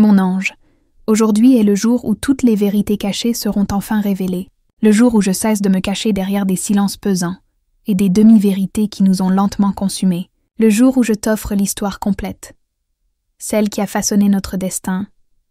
Mon ange, aujourd'hui est le jour où toutes les vérités cachées seront enfin révélées, le jour où je cesse de me cacher derrière des silences pesants et des demi-vérités qui nous ont lentement consumés, le jour où je t'offre l'histoire complète, celle qui a façonné notre destin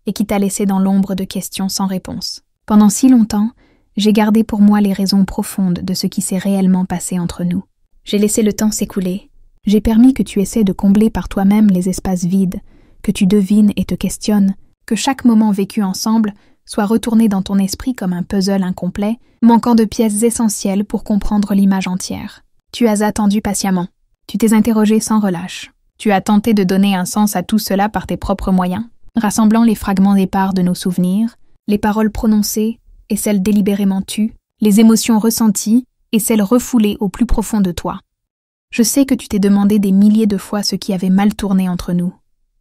et qui t'a laissé dans l'ombre de questions sans réponse. Pendant si longtemps, j'ai gardé pour moi les raisons profondes de ce qui s'est réellement passé entre nous. J'ai laissé le temps s'écouler. J'ai permis que tu essaies de combler par toi-même les espaces vides, que tu devines et te questionnes, que chaque moment vécu ensemble soit retourné dans ton esprit comme un puzzle incomplet, manquant de pièces essentielles pour comprendre l'image entière. Tu as attendu patiemment. Tu t'es interrogé sans relâche. Tu as tenté de donner un sens à tout cela par tes propres moyens, rassemblant les fragments épars de nos souvenirs, les paroles prononcées et celles délibérément tues, les émotions ressenties et celles refoulées au plus profond de toi. Je sais que tu t'es demandé des milliers de fois ce qui avait mal tourné entre nous,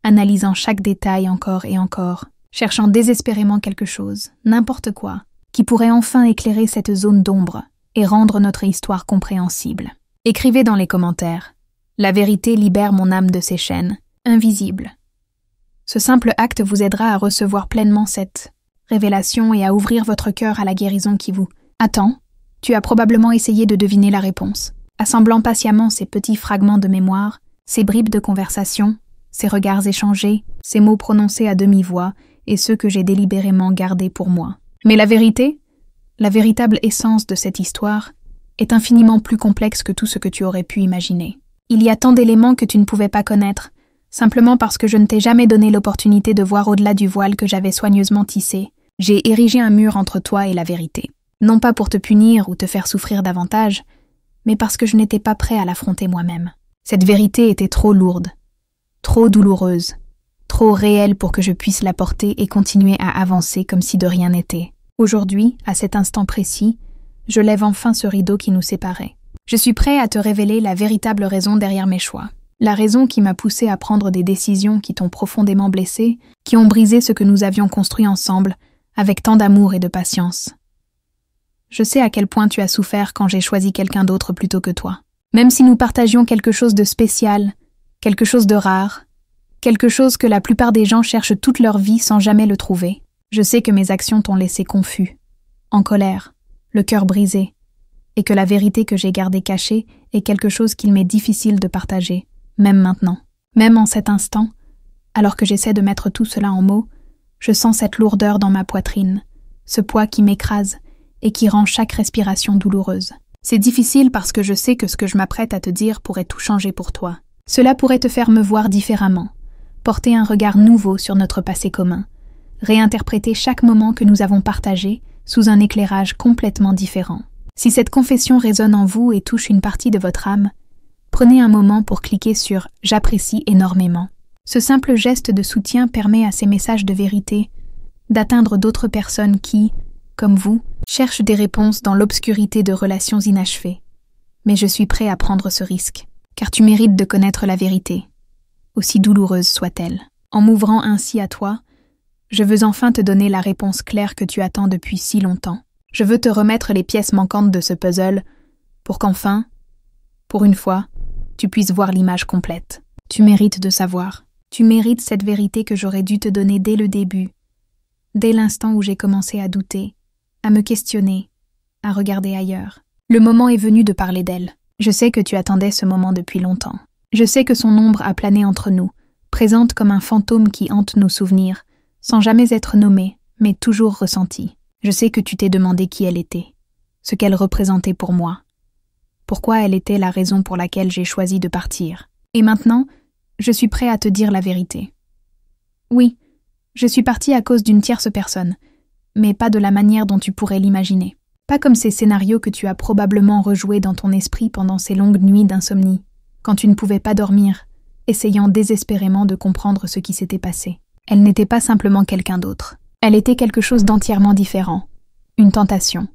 analysant chaque détail encore et encore, cherchant désespérément quelque chose, n'importe quoi, qui pourrait enfin éclairer cette zone d'ombre et rendre notre histoire compréhensible. Écrivez dans les commentaires. La vérité libère mon âme de ses chaînes, invisibles. Ce simple acte vous aidera à recevoir pleinement cette révélation et à ouvrir votre cœur à la guérison qui vous attend. Tu as probablement essayé de deviner la réponse, assemblant patiemment ces petits fragments de mémoire, ces bribes de conversation, ces regards échangés, ces mots prononcés à demi-voix et ceux que j'ai délibérément gardés pour moi. Mais la vérité, la véritable essence de cette histoire, est infiniment plus complexe que tout ce que tu aurais pu imaginer. Il y a tant d'éléments que tu ne pouvais pas connaître, simplement parce que je ne t'ai jamais donné l'opportunité de voir au-delà du voile que j'avais soigneusement tissé. J'ai érigé un mur entre toi et la vérité. Non pas pour te punir ou te faire souffrir davantage, mais parce que je n'étais pas prêt à l'affronter moi-même. Cette vérité était trop lourde, trop douloureuse, trop réelle pour que je puisse la porter et continuer à avancer comme si de rien n'était. Aujourd'hui, à cet instant précis, je lève enfin ce rideau qui nous séparait. Je suis prêt à te révéler la véritable raison derrière mes choix. La raison qui m'a poussé à prendre des décisions qui t'ont profondément blessé, qui ont brisé ce que nous avions construit ensemble, avec tant d'amour et de patience. Je sais à quel point tu as souffert quand j'ai choisi quelqu'un d'autre plutôt que toi. Même si nous partagions quelque chose de spécial, quelque chose de rare, quelque chose que la plupart des gens cherchent toute leur vie sans jamais le trouver, je sais que mes actions t'ont laissé confus, en colère, le cœur brisé, et que la vérité que j'ai gardée cachée est quelque chose qu'il m'est difficile de partager, même maintenant. Même en cet instant, alors que j'essaie de mettre tout cela en mots, je sens cette lourdeur dans ma poitrine, ce poids qui m'écrase et qui rend chaque respiration douloureuse. C'est difficile parce que je sais que ce que je m'apprête à te dire pourrait tout changer pour toi. Cela pourrait te faire me voir différemment, porter un regard nouveau sur notre passé commun, réinterpréter chaque moment que nous avons partagé sous un éclairage complètement différent. Si cette confession résonne en vous et touche une partie de votre âme, prenez un moment pour cliquer sur « J'apprécie énormément ». Ce simple geste de soutien permet à ces messages de vérité d'atteindre d'autres personnes qui, comme vous, cherchent des réponses dans l'obscurité de relations inachevées. Mais je suis prêt à prendre ce risque, car tu mérites de connaître la vérité, aussi douloureuse soit-elle. En m'ouvrant ainsi à toi, je veux enfin te donner la réponse claire que tu attends depuis si longtemps. Je veux te remettre les pièces manquantes de ce puzzle pour qu'enfin, pour une fois, tu puisses voir l'image complète. Tu mérites de savoir. Tu mérites cette vérité que j'aurais dû te donner dès le début, dès l'instant où j'ai commencé à douter, à me questionner, à regarder ailleurs. Le moment est venu de parler d'elle. Je sais que tu attendais ce moment depuis longtemps. Je sais que son ombre a plané entre nous, présente comme un fantôme qui hante nos souvenirs, sans jamais être nommé, mais toujours ressenti. Je sais que tu t'es demandé qui elle était, ce qu'elle représentait pour moi, pourquoi elle était la raison pour laquelle j'ai choisi de partir. Et maintenant, je suis prêt à te dire la vérité. Oui, je suis parti à cause d'une tierce personne, mais pas de la manière dont tu pourrais l'imaginer. Pas comme ces scénarios que tu as probablement rejoués dans ton esprit pendant ces longues nuits d'insomnie, quand tu ne pouvais pas dormir, essayant désespérément de comprendre ce qui s'était passé. Elle n'était pas simplement quelqu'un d'autre. Elle était quelque chose d'entièrement différent. Une tentation,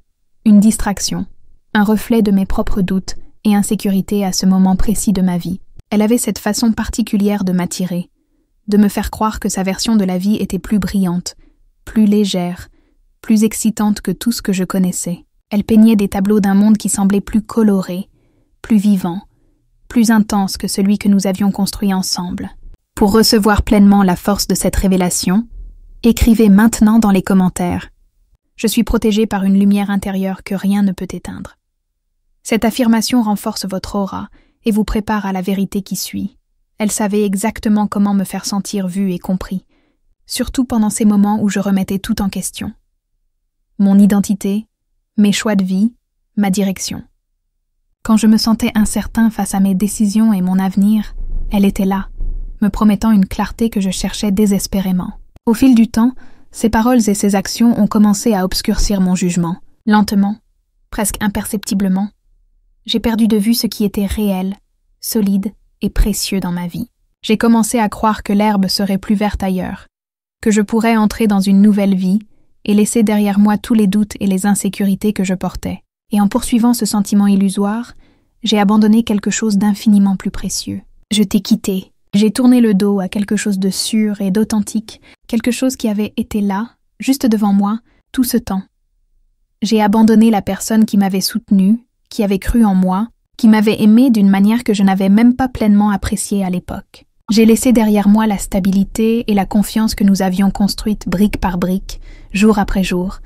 une distraction, un reflet de mes propres doutes et insécurités à ce moment précis de ma vie. Elle avait cette façon particulière de m'attirer, de me faire croire que sa version de la vie était plus brillante, plus légère, plus excitante que tout ce que je connaissais. Elle peignait des tableaux d'un monde qui semblait plus coloré, plus vivant, plus intense que celui que nous avions construit ensemble. Pour recevoir pleinement la force de cette révélation, Écrivez maintenant dans les commentaires. Je suis protégée par une lumière intérieure que rien ne peut éteindre. Cette affirmation renforce votre aura et vous prépare à la vérité qui suit. Elle savait exactement comment me faire sentir vue et compris, surtout pendant ces moments où je remettais tout en question. Mon identité, mes choix de vie, ma direction. Quand je me sentais incertain face à mes décisions et mon avenir, elle était là, me promettant une clarté que je cherchais désespérément. Au fil du temps, ces paroles et ces actions ont commencé à obscurcir mon jugement. Lentement, presque imperceptiblement, j'ai perdu de vue ce qui était réel, solide et précieux dans ma vie. J'ai commencé à croire que l'herbe serait plus verte ailleurs, que je pourrais entrer dans une nouvelle vie et laisser derrière moi tous les doutes et les insécurités que je portais. Et en poursuivant ce sentiment illusoire, j'ai abandonné quelque chose d'infiniment plus précieux. Je t'ai quitté. J'ai tourné le dos à quelque chose de sûr et d'authentique, quelque chose qui avait été là, juste devant moi, tout ce temps. J'ai abandonné la personne qui m'avait soutenue, qui avait cru en moi, qui m'avait aimé d'une manière que je n'avais même pas pleinement appréciée à l'époque. J'ai laissé derrière moi la stabilité et la confiance que nous avions construites brique par brique, jour après jour,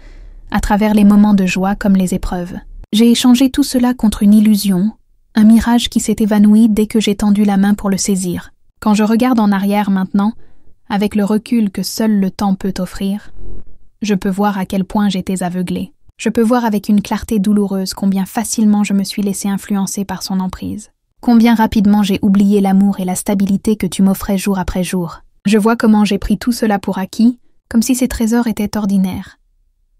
à travers les moments de joie comme les épreuves. J'ai échangé tout cela contre une illusion, un mirage qui s'est évanoui dès que j'ai tendu la main pour le saisir. Quand je regarde en arrière maintenant, avec le recul que seul le temps peut offrir, je peux voir à quel point j'étais aveuglée. Je peux voir avec une clarté douloureuse combien facilement je me suis laissée influencer par son emprise. Combien rapidement j'ai oublié l'amour et la stabilité que tu m'offrais jour après jour. Je vois comment j'ai pris tout cela pour acquis, comme si ces trésors étaient ordinaires,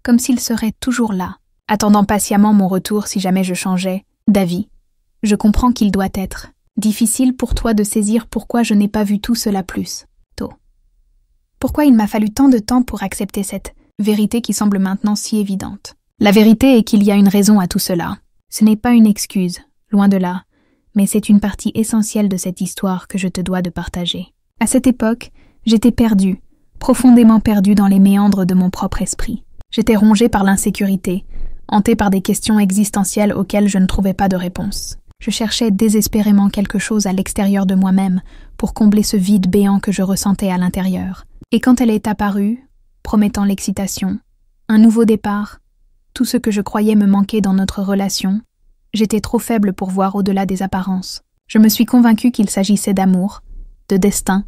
comme s'ils seraient toujours là, attendant patiemment mon retour si jamais je changeais d'avis. Je comprends qu'il doit être difficile pour toi de saisir pourquoi je n'ai pas vu tout cela plus tôt. Pourquoi il m'a fallu tant de temps pour accepter cette vérité qui semble maintenant si évidente. La vérité est qu'il y a une raison à tout cela. Ce n'est pas une excuse, loin de là, mais c'est une partie essentielle de cette histoire que je te dois de partager. À cette époque, j'étais perdue, profondément perdue dans les méandres de mon propre esprit. J'étais rongée par l'insécurité, hantée par des questions existentielles auxquelles je ne trouvais pas de réponse. Je cherchais désespérément quelque chose à l'extérieur de moi-même pour combler ce vide béant que je ressentais à l'intérieur. Et quand elle est apparue, promettant l'excitation, un nouveau départ, tout ce que je croyais me manquer dans notre relation, j'étais trop faible pour voir au-delà des apparences. Je me suis convaincue qu'il s'agissait d'amour, de destin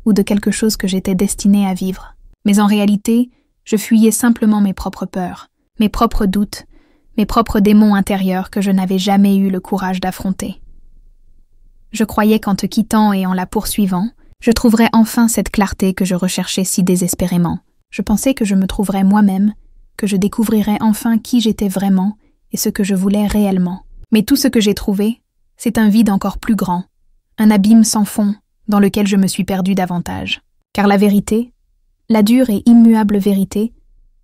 ou de quelque chose que j'étais destinée à vivre. Mais en réalité, je fuyais simplement mes propres peurs, mes propres doutes, mes propres démons intérieurs que je n'avais jamais eu le courage d'affronter. Je croyais qu'en te quittant et en la poursuivant, je trouverais enfin cette clarté que je recherchais si désespérément. Je pensais que je me trouverais moi-même, que je découvrirais enfin qui j'étais vraiment et ce que je voulais réellement. Mais tout ce que j'ai trouvé, c'est un vide encore plus grand, un abîme sans fond dans lequel je me suis perdue davantage. Car la vérité, la dure et immuable vérité,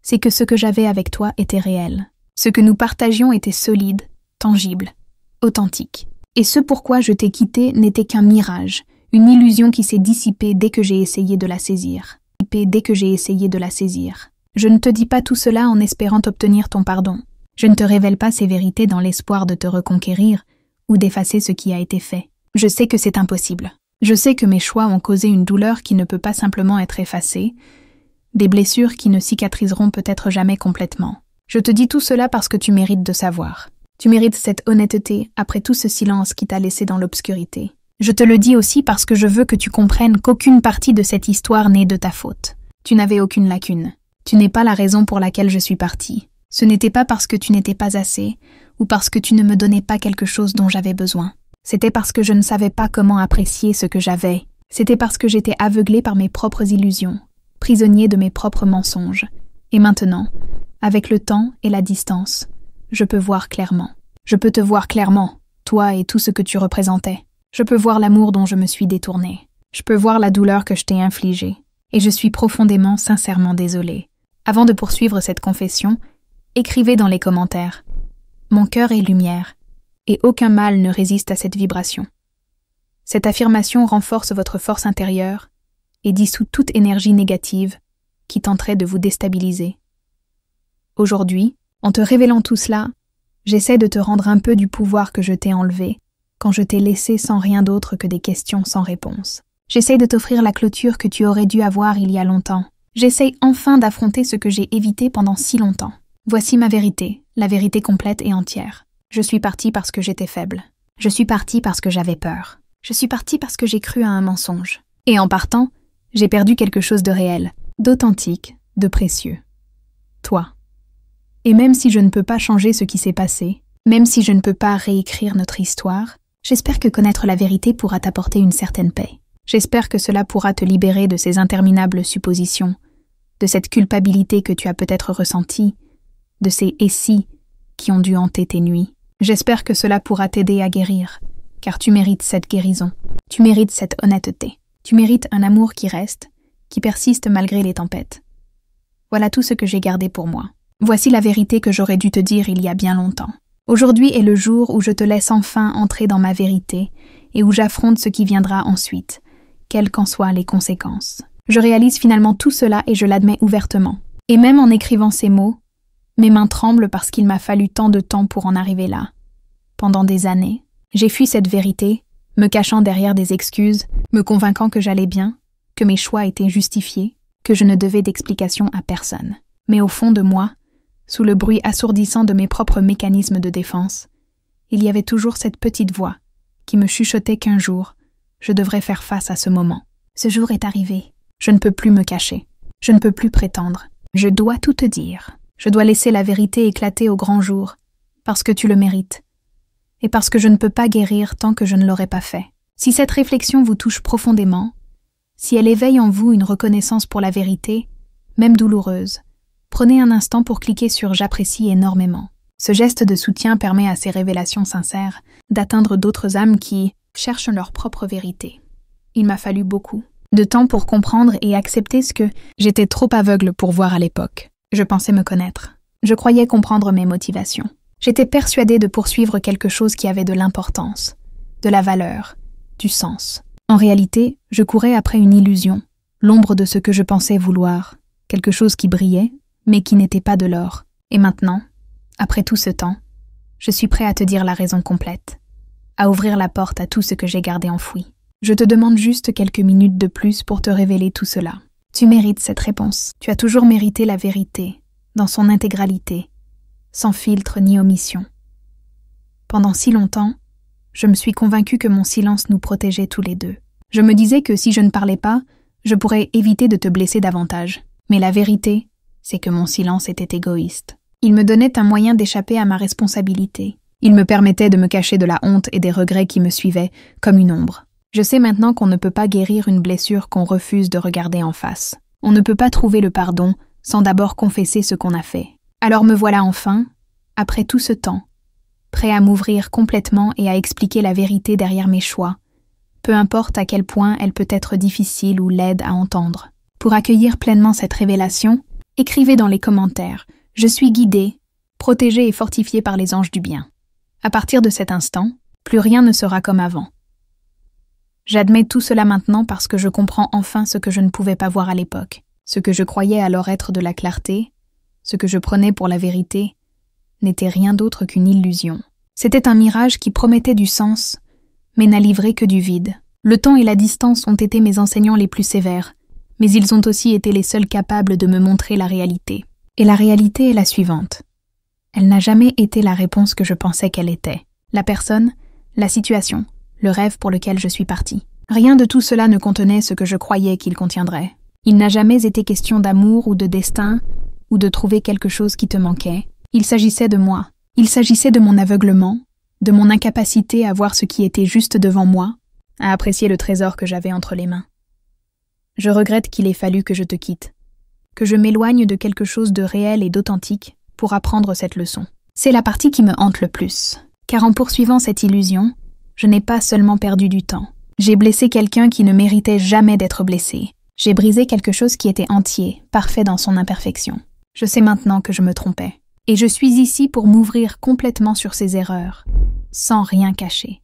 c'est que ce que j'avais avec toi était réel. Ce que nous partagions était solide, tangible, authentique. Et ce pourquoi je t'ai quitté n'était qu'un mirage, une illusion qui s'est dissipée dès que j'ai essayé de la saisir. Je ne te dis pas tout cela en espérant obtenir ton pardon. Je ne te révèle pas ces vérités dans l'espoir de te reconquérir ou d'effacer ce qui a été fait. Je sais que c'est impossible. Je sais que mes choix ont causé une douleur qui ne peut pas simplement être effacée, des blessures qui ne cicatriseront peut-être jamais complètement. Je te dis tout cela parce que tu mérites de savoir. Tu mérites cette honnêteté après tout ce silence qui t'a laissé dans l'obscurité. Je te le dis aussi parce que je veux que tu comprennes qu'aucune partie de cette histoire n'est de ta faute. Tu n'avais aucune lacune. Tu n'es pas la raison pour laquelle je suis partie. Ce n'était pas parce que tu n'étais pas assez, ou parce que tu ne me donnais pas quelque chose dont j'avais besoin. C'était parce que je ne savais pas comment apprécier ce que j'avais. C'était parce que j'étais aveuglée par mes propres illusions, prisonnier de mes propres mensonges. Et maintenant, avec le temps et la distance, je peux voir clairement. Je peux te voir clairement, toi et tout ce que tu représentais. Je peux voir l'amour dont je me suis détournée. Je peux voir la douleur que je t'ai infligée. Et je suis profondément, sincèrement désolée. Avant de poursuivre cette confession, écrivez dans les commentaires. Mon cœur est lumière, et aucun mal ne résiste à cette vibration. Cette affirmation renforce votre force intérieure et dissout toute énergie négative qui tenterait de vous déstabiliser. Aujourd'hui, en te révélant tout cela, j'essaie de te rendre un peu du pouvoir que je t'ai enlevé quand je t'ai laissé sans rien d'autre que des questions sans réponse. J'essaie de t'offrir la clôture que tu aurais dû avoir il y a longtemps. J'essaye enfin d'affronter ce que j'ai évité pendant si longtemps. Voici ma vérité, la vérité complète et entière. Je suis partie parce que j'étais faible. Je suis partie parce que j'avais peur. Je suis partie parce que j'ai cru à un mensonge. Et en partant, j'ai perdu quelque chose de réel, d'authentique, de précieux. Toi. Et même si je ne peux pas changer ce qui s'est passé, même si je ne peux pas réécrire notre histoire, j'espère que connaître la vérité pourra t'apporter une certaine paix. J'espère que cela pourra te libérer de ces interminables suppositions, de cette culpabilité que tu as peut-être ressentie, de ces « et si » qui ont dû hanter tes nuits. J'espère que cela pourra t'aider à guérir, car tu mérites cette guérison, tu mérites cette honnêteté, tu mérites un amour qui reste, qui persiste malgré les tempêtes. Voilà tout ce que j'ai gardé pour moi. Voici la vérité que j'aurais dû te dire il y a bien longtemps. Aujourd'hui est le jour où je te laisse enfin entrer dans ma vérité et où j'affronte ce qui viendra ensuite, quelles qu'en soient les conséquences. Je réalise finalement tout cela et je l'admets ouvertement. Et même en écrivant ces mots, mes mains tremblent parce qu'il m'a fallu tant de temps pour en arriver là. Pendant des années, j'ai fui cette vérité, me cachant derrière des excuses, me convainquant que j'allais bien, que mes choix étaient justifiés, que je ne devais d'explication à personne. Mais au fond de moi, sous le bruit assourdissant de mes propres mécanismes de défense, il y avait toujours cette petite voix qui me chuchotait qu'un jour, je devrais faire face à ce moment. Ce jour est arrivé. Je ne peux plus me cacher. Je ne peux plus prétendre. Je dois tout te dire. Je dois laisser la vérité éclater au grand jour, parce que tu le mérites, et parce que je ne peux pas guérir tant que je ne l'aurai pas fait. Si cette réflexion vous touche profondément, si elle éveille en vous une reconnaissance pour la vérité, même douloureuse, prenez un instant pour cliquer sur « J'apprécie énormément ». Ce geste de soutien permet à ces révélations sincères d'atteindre d'autres âmes qui cherchent leur propre vérité. Il m'a fallu beaucoup de temps pour comprendre et accepter ce que j'étais trop aveugle pour voir à l'époque. Je pensais me connaître. Je croyais comprendre mes motivations. J'étais persuadée de poursuivre quelque chose qui avait de l'importance, de la valeur, du sens. En réalité, je courais après une illusion, l'ombre de ce que je pensais vouloir, quelque chose qui brillait, mais qui n'était pas de l'or. Et maintenant, après tout ce temps, je suis prêt à te dire la raison complète, à ouvrir la porte à tout ce que j'ai gardé enfoui. Je te demande juste quelques minutes de plus pour te révéler tout cela. Tu mérites cette réponse. Tu as toujours mérité la vérité, dans son intégralité, sans filtre ni omission. Pendant si longtemps, je me suis convaincue que mon silence nous protégeait tous les deux. Je me disais que si je ne parlais pas, je pourrais éviter de te blesser davantage. Mais la vérité, c'est que mon silence était égoïste. Il me donnait un moyen d'échapper à ma responsabilité. Il me permettait de me cacher de la honte et des regrets qui me suivaient, comme une ombre. Je sais maintenant qu'on ne peut pas guérir une blessure qu'on refuse de regarder en face. On ne peut pas trouver le pardon sans d'abord confesser ce qu'on a fait. Alors me voilà enfin, après tout ce temps, prêt à m'ouvrir complètement et à expliquer la vérité derrière mes choix, peu importe à quel point elle peut être difficile ou laide à entendre. Pour accueillir pleinement cette révélation, écrivez dans les commentaires « Je suis guidée, protégée et fortifiée par les anges du bien ». À partir de cet instant, plus rien ne sera comme avant. J'admets tout cela maintenant parce que je comprends enfin ce que je ne pouvais pas voir à l'époque. Ce que je croyais alors être de la clarté, ce que je prenais pour la vérité, n'était rien d'autre qu'une illusion. C'était un mirage qui promettait du sens, mais n'a livré que du vide. Le temps et la distance ont été mes enseignants les plus sévères, mais ils ont aussi été les seuls capables de me montrer la réalité. Et la réalité est la suivante. Elle n'a jamais été la réponse que je pensais qu'elle était. La personne, la situation, le rêve pour lequel je suis partie. Rien de tout cela ne contenait ce que je croyais qu'il contiendrait. Il n'a jamais été question d'amour ou de destin, ou de trouver quelque chose qui te manquait. Il s'agissait de moi. Il s'agissait de mon aveuglement, de mon incapacité à voir ce qui était juste devant moi, à apprécier le trésor que j'avais entre les mains. Je regrette qu'il ait fallu que je te quitte, que je m'éloigne de quelque chose de réel et d'authentique pour apprendre cette leçon. C'est la partie qui me hante le plus, car en poursuivant cette illusion, je n'ai pas seulement perdu du temps. J'ai blessé quelqu'un qui ne méritait jamais d'être blessé. J'ai brisé quelque chose qui était entier, parfait dans son imperfection. Je sais maintenant que je me trompais. Et je suis ici pour m'ouvrir complètement sur ces erreurs, sans rien cacher.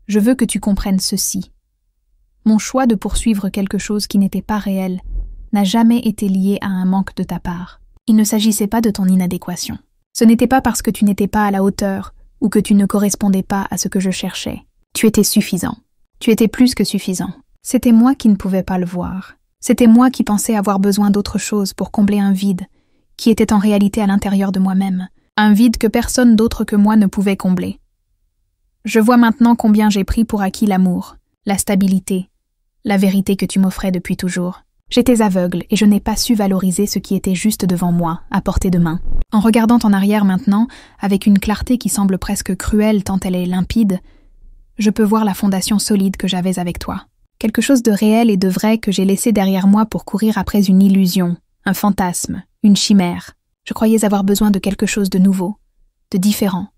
Je veux que tu comprennes ceci. Mon choix de poursuivre quelque chose qui n'était pas réel n'a jamais été lié à un manque de ta part. Il ne s'agissait pas de ton inadéquation. Ce n'était pas parce que tu n'étais pas à la hauteur ou que tu ne correspondais pas à ce que je cherchais. Tu étais suffisant. Tu étais plus que suffisant. C'était moi qui ne pouvais pas le voir. C'était moi qui pensais avoir besoin d'autre chose pour combler un vide, qui était en réalité à l'intérieur de moi-même, un vide que personne d'autre que moi ne pouvait combler. Je vois maintenant combien j'ai pris pour acquis l'amour, la stabilité, la vérité que tu m'offrais depuis toujours. J'étais aveugle et je n'ai pas su valoriser ce qui était juste devant moi, à portée de main. En regardant en arrière maintenant, avec une clarté qui semble presque cruelle tant elle est limpide, je peux voir la fondation solide que j'avais avec toi. Quelque chose de réel et de vrai que j'ai laissé derrière moi pour courir après une illusion, un fantasme, une chimère. Je croyais avoir besoin de quelque chose de nouveau, de différent,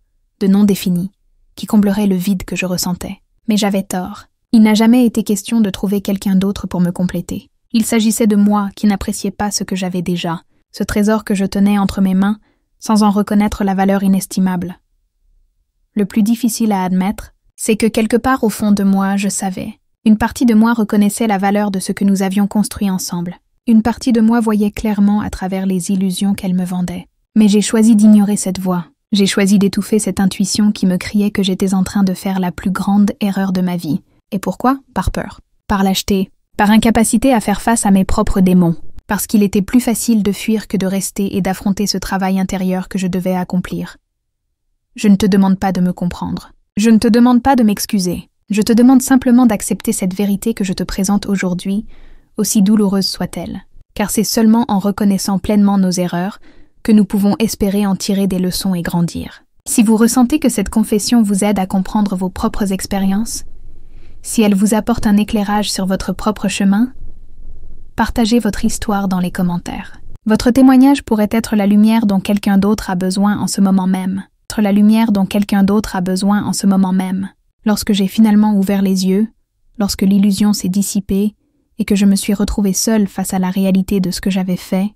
de non défini, qui comblerait le vide que je ressentais. Mais j'avais tort. Il n'a jamais été question de trouver quelqu'un d'autre pour me compléter. Il s'agissait de moi qui n'appréciais pas ce que j'avais déjà, ce trésor que je tenais entre mes mains, sans en reconnaître la valeur inestimable. Le plus difficile à admettre, c'est que quelque part au fond de moi, je savais. Une partie de moi reconnaissait la valeur de ce que nous avions construit ensemble. Une partie de moi voyait clairement à travers les illusions qu'elle me vendait. Mais j'ai choisi d'ignorer cette voix. J'ai choisi d'étouffer cette intuition qui me criait que j'étais en train de faire la plus grande erreur de ma vie. Et pourquoi? Par peur. Par lâcheté. Par incapacité à faire face à mes propres démons. Parce qu'il était plus facile de fuir que de rester et d'affronter ce travail intérieur que je devais accomplir. Je ne te demande pas de me comprendre. Je ne te demande pas de m'excuser. Je te demande simplement d'accepter cette vérité que je te présente aujourd'hui, aussi douloureuse soit-elle. Car c'est seulement en reconnaissant pleinement nos erreurs que nous pouvons espérer en tirer des leçons et grandir. Si vous ressentez que cette confession vous aide à comprendre vos propres expériences, si elle vous apporte un éclairage sur votre propre chemin, partagez votre histoire dans les commentaires. Votre témoignage pourrait être la lumière dont quelqu'un d'autre a besoin en ce moment même. La lumière dont quelqu'un d'autre a besoin en ce moment même. Lorsque j'ai finalement ouvert les yeux, lorsque l'illusion s'est dissipée et que je me suis retrouvée seule face à la réalité de ce que j'avais fait,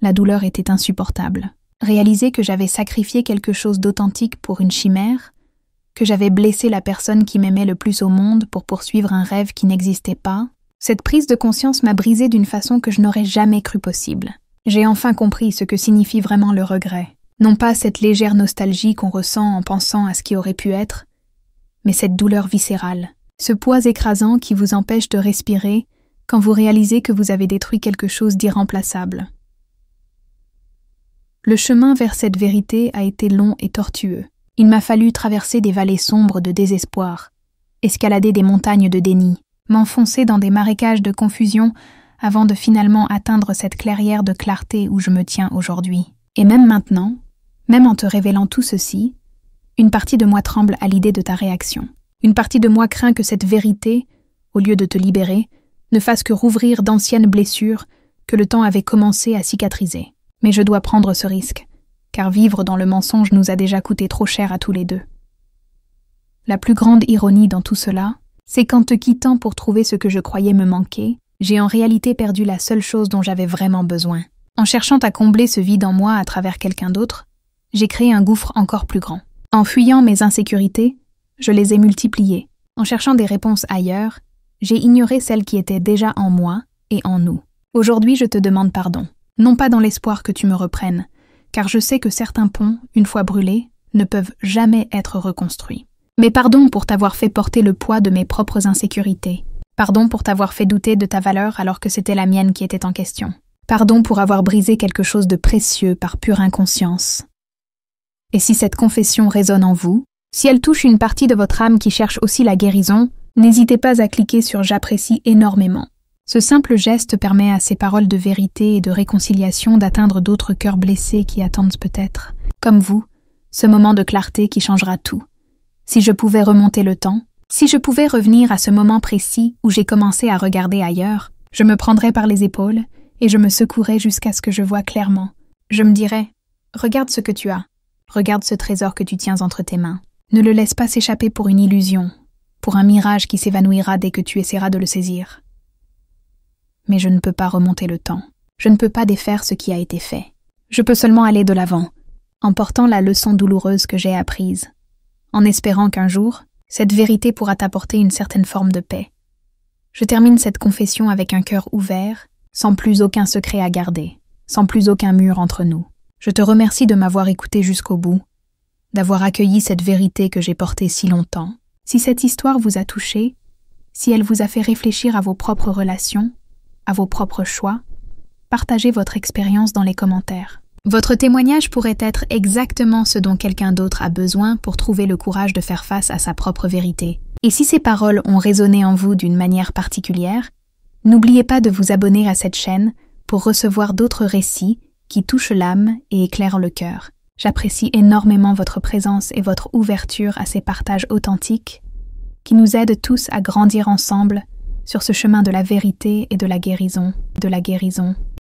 la douleur était insupportable. Réaliser que j'avais sacrifié quelque chose d'authentique pour une chimère, que j'avais blessé la personne qui m'aimait le plus au monde pour poursuivre un rêve qui n'existait pas, cette prise de conscience m'a brisée d'une façon que je n'aurais jamais cru possible. J'ai enfin compris ce que signifie vraiment le regret. Non pas cette légère nostalgie qu'on ressent en pensant à ce qui aurait pu être, mais cette douleur viscérale, ce poids écrasant qui vous empêche de respirer quand vous réalisez que vous avez détruit quelque chose d'irremplaçable. Le chemin vers cette vérité a été long et tortueux. Il m'a fallu traverser des vallées sombres de désespoir, escalader des montagnes de déni, m'enfoncer dans des marécages de confusion avant de finalement atteindre cette clairière de clarté où je me tiens aujourd'hui. Et même maintenant, même en te révélant tout ceci, une partie de moi tremble à l'idée de ta réaction. Une partie de moi craint que cette vérité, au lieu de te libérer, ne fasse que rouvrir d'anciennes blessures que le temps avait commencé à cicatriser. Mais je dois prendre ce risque, car vivre dans le mensonge nous a déjà coûté trop cher à tous les deux. La plus grande ironie dans tout cela, c'est qu'en te quittant pour trouver ce que je croyais me manquer, j'ai en réalité perdu la seule chose dont j'avais vraiment besoin. En cherchant à combler ce vide en moi à travers quelqu'un d'autre, j'ai créé un gouffre encore plus grand. En fuyant mes insécurités, je les ai multipliées. En cherchant des réponses ailleurs, j'ai ignoré celles qui étaient déjà en moi et en nous. Aujourd'hui, je te demande pardon. Non pas dans l'espoir que tu me reprennes, car je sais que certains ponts, une fois brûlés, ne peuvent jamais être reconstruits. Mais pardon pour t'avoir fait porter le poids de mes propres insécurités. Pardon pour t'avoir fait douter de ta valeur alors que c'était la mienne qui était en question. Pardon pour avoir brisé quelque chose de précieux par pure inconscience. Et si cette confession résonne en vous, si elle touche une partie de votre âme qui cherche aussi la guérison, n'hésitez pas à cliquer sur « J'apprécie énormément ». Ce simple geste permet à ces paroles de vérité et de réconciliation d'atteindre d'autres cœurs blessés qui attendent peut-être, comme vous, ce moment de clarté qui changera tout. Si je pouvais remonter le temps, si je pouvais revenir à ce moment précis où j'ai commencé à regarder ailleurs, je me prendrais par les épaules et je me secouerais jusqu'à ce que je voie clairement. Je me dirais « Regarde ce que tu as, regarde ce trésor que tu tiens entre tes mains. Ne le laisse pas s'échapper pour une illusion, pour un mirage qui s'évanouira dès que tu essaieras de le saisir. » Mais je ne peux pas remonter le temps. Je ne peux pas défaire ce qui a été fait. Je peux seulement aller de l'avant, en portant la leçon douloureuse que j'ai apprise, en espérant qu'un jour, cette vérité pourra t'apporter une certaine forme de paix. Je termine cette confession avec un cœur ouvert, sans plus aucun secret à garder, sans plus aucun mur entre nous. Je te remercie de m'avoir écouté jusqu'au bout, d'avoir accueilli cette vérité que j'ai portée si longtemps. Si cette histoire vous a touché, si elle vous a fait réfléchir à vos propres relations, à vos propres choix, partagez votre expérience dans les commentaires. Votre témoignage pourrait être exactement ce dont quelqu'un d'autre a besoin pour trouver le courage de faire face à sa propre vérité. Et si ces paroles ont résonné en vous d'une manière particulière, n'oubliez pas de vous abonner à cette chaîne pour recevoir d'autres récits qui touchent l'âme et éclairent le cœur. J'apprécie énormément votre présence et votre ouverture à ces partages authentiques qui nous aident tous à grandir ensemble sur ce chemin de la vérité et de la guérison.